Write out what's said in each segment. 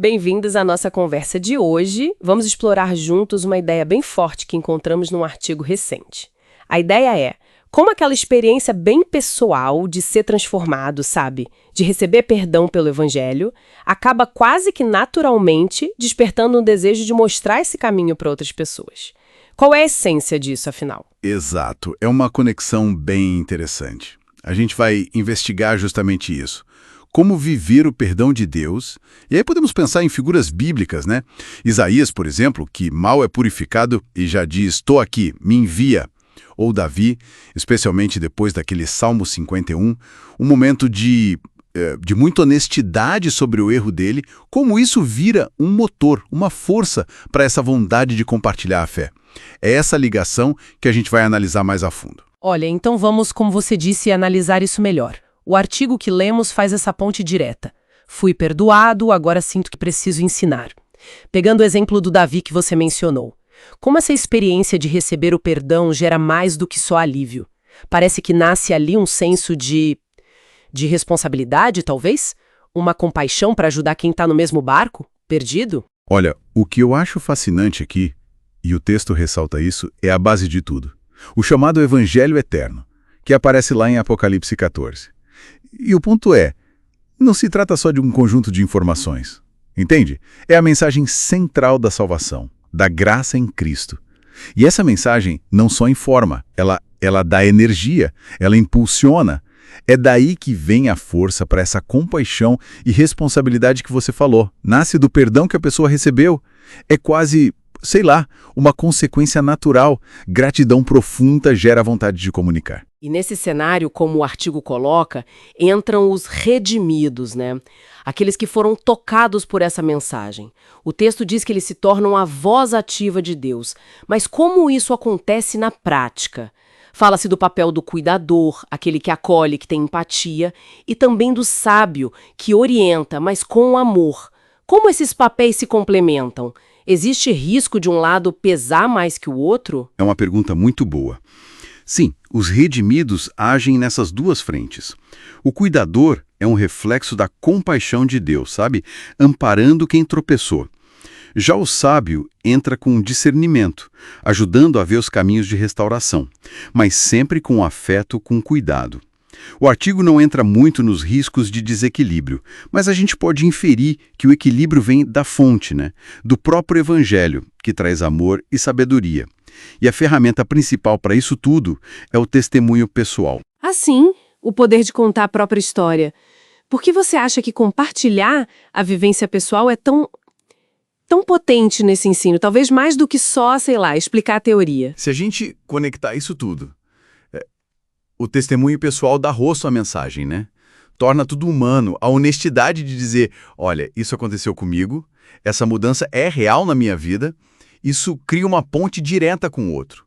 Bem-vindos à nossa conversa de hoje. Vamos explorar juntos uma ideia bem forte que encontramos num artigo recente. A ideia é como aquela experiência bem pessoal de ser transformado, sabe? De receber perdão pelo Evangelho, acaba quase que naturalmente despertando um desejo de mostrar esse caminho para outras pessoas. Qual é a essência disso, afinal? Exato. É uma conexão bem interessante. A gente vai investigar justamente isso. Como viver o perdão de Deus. E aí podemos pensar em figuras bíblicas, né? Isaías, por exemplo, que mal é purificado e já diz, estou aqui, me envia. Ou Davi, especialmente depois daquele Salmo 51, um momento de muita honestidade sobre o erro dele, como isso vira um motor, uma força para essa vontade de compartilhar a fé. É essa ligação que a gente vai analisar mais a fundo. Olha, então vamos, como você disse, analisar isso melhor. O artigo que lemos faz essa ponte direta. Fui perdoado, agora sinto que preciso ensinar. Pegando o exemplo do Davi que você mencionou. Como essa experiência de receber o perdão gera mais do que só alívio? Parece que nasce ali um senso de responsabilidade, talvez? Uma compaixão para ajudar quem está no mesmo barco, perdido? Olha, o que eu acho fascinante aqui, e o texto ressalta isso, é a base de tudo. O chamado Evangelho Eterno, que aparece lá em Apocalipse 14. E o ponto é, não se trata só de um conjunto de informações. Entende? É a mensagem central da salvação, da graça em Cristo. E essa mensagem não só informa, ela dá energia, ela impulsiona. É daí que vem a força para essa compaixão e responsabilidade que você falou. Nasce do perdão que a pessoa recebeu. É quase, sei lá, uma consequência natural. Gratidão profunda gera vontade de comunicar. E nesse cenário, como o artigo coloca, entram os redimidos, né? Aqueles que foram tocados por essa mensagem. O texto diz que eles se tornam a voz ativa de Deus. Mas como isso acontece na prática? Fala-se do papel do cuidador, aquele que acolhe, que tem empatia, e também do sábio, que orienta, mas com amor. Como esses papéis se complementam? Existe risco de um lado pesar mais que o outro? É uma pergunta muito boa. Sim, os redimidos agem nessas duas frentes. O cuidador é um reflexo da compaixão de Deus, sabe? Amparando quem tropeçou. Já o sábio entra com discernimento, ajudando a ver os caminhos de restauração, mas sempre com afeto, com cuidado. O artigo não entra muito nos riscos de desequilíbrio, mas a gente pode inferir que o equilíbrio vem da fonte, né? Do próprio Evangelho, que traz amor e sabedoria. E a ferramenta principal para isso tudo é o testemunho pessoal. Assim, o poder de contar a própria história. Por que você acha que compartilhar a vivência pessoal é tão potente nesse ensino? Talvez mais do que só, sei lá, explicar a teoria. Se a gente conectar isso tudo, o testemunho pessoal dá rosto à mensagem, né? Torna tudo humano, a honestidade de dizer, olha, isso aconteceu comigo, essa mudança é real na minha vida. Isso cria uma ponte direta com o outro.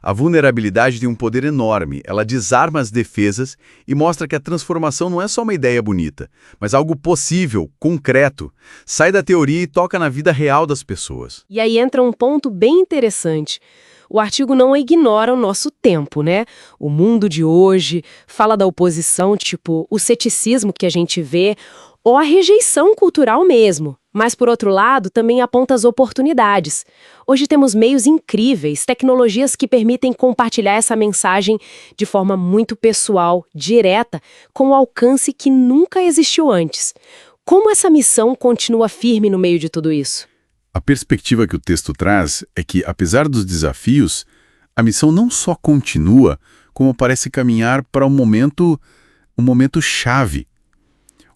A vulnerabilidade tem um poder enorme, ela desarma as defesas e mostra que a transformação não é só uma ideia bonita, mas algo possível, concreto. Sai da teoria e toca na vida real das pessoas. E aí entra um ponto bem interessante. O artigo não ignora o nosso tempo, né? O mundo de hoje fala da oposição, tipo o ceticismo que a gente vê, ou a rejeição cultural mesmo. Mas, por outro lado, também aponta as oportunidades. Hoje temos meios incríveis, tecnologias que permitem compartilhar essa mensagem de forma muito pessoal, direta, com um alcance que nunca existiu antes. Como essa missão continua firme no meio de tudo isso? A perspectiva que o texto traz é que, apesar dos desafios, a missão não só continua, como parece caminhar para um momento chave.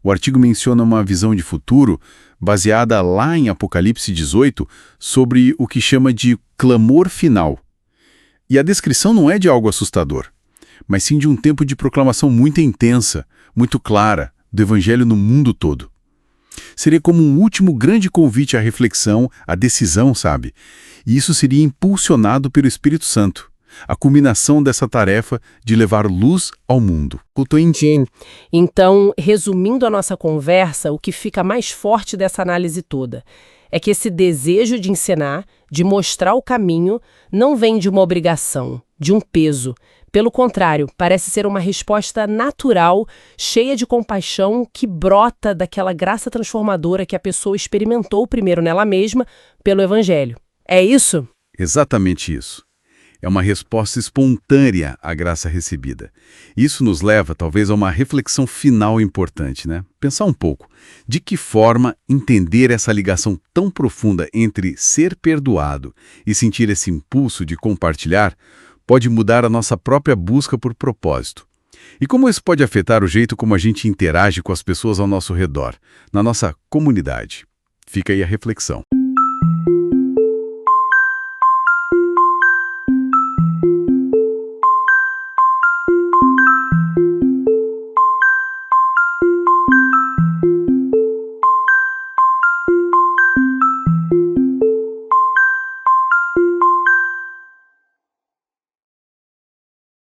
O artigo menciona uma visão de futuro baseada lá em Apocalipse 18 sobre o que chama de clamor final. E a descrição não é de algo assustador, mas sim de um tempo de proclamação muito intensa, muito clara, do Evangelho no mundo todo. Seria como um último grande convite à reflexão, à decisão, sabe? E isso seria impulsionado pelo Espírito Santo. A culminação dessa tarefa de levar luz ao mundo. Então, resumindo a nossa conversa, o que fica mais forte dessa análise toda é que esse desejo de ensinar, de mostrar o caminho, não vem de uma obrigação, de um peso, Pelo contrário, parece ser uma resposta natural, cheia de compaixão, que brota daquela graça transformadora que a pessoa experimentou primeiro nela mesma, pelo Evangelho. É isso? Exatamente isso. É uma resposta espontânea à graça recebida. Isso nos leva, talvez, a uma reflexão final importante, né? Pensar um pouco. De que forma entender essa ligação tão profunda entre ser perdoado e sentir esse impulso de compartilhar pode mudar a nossa própria busca por propósito? E como isso pode afetar o jeito como a gente interage com as pessoas ao nosso redor, na nossa comunidade? Fica aí a reflexão.